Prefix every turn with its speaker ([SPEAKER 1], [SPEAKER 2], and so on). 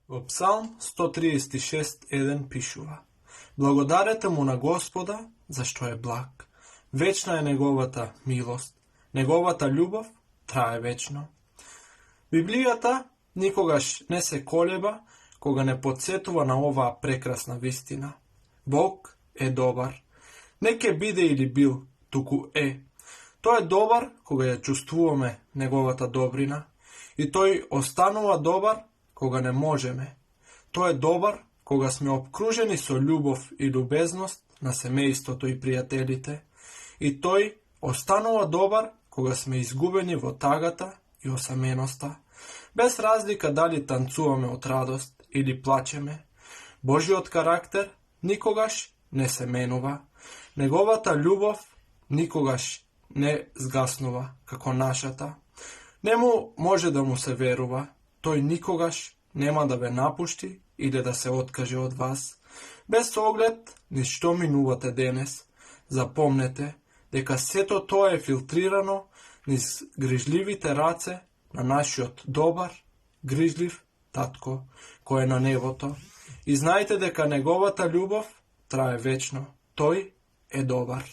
[SPEAKER 1] Во Псалм 136:1 пишува: Благодарете му на Господа, зашто е благ. Вечна е неговата милост. Неговата љубов трае вечно. Библијата никогаш не се колеба кога не подсетува на оваа прекрасна вистина. Бог е добар. Не ке биде или бил, туку е. Тој е добар кога ја чувствуваме неговата добрина и тој останува добар кога не можеме. Тој е добар кога сме обкружени со љубов и љубезност на семејството и пријателите. И тој останува добар кога сме изгубени во тагата и осаменоста, без разлика дали танцуваме од радост или плачеме. Божиот карактер никогаш не се менува. Неговата љубов никогаш не згаснува како нашата. Нему може да му се верува. Тој никогаш нема да ве напушти или да се откаже од вас. Без оглед низ што минувате денес, запомнете дека сето тоа е филтрирано низ грижливите раце на нашиот добар, грижлив татко кој е на небото. И знаете дека неговата љубов трае вечно. Тој е добар.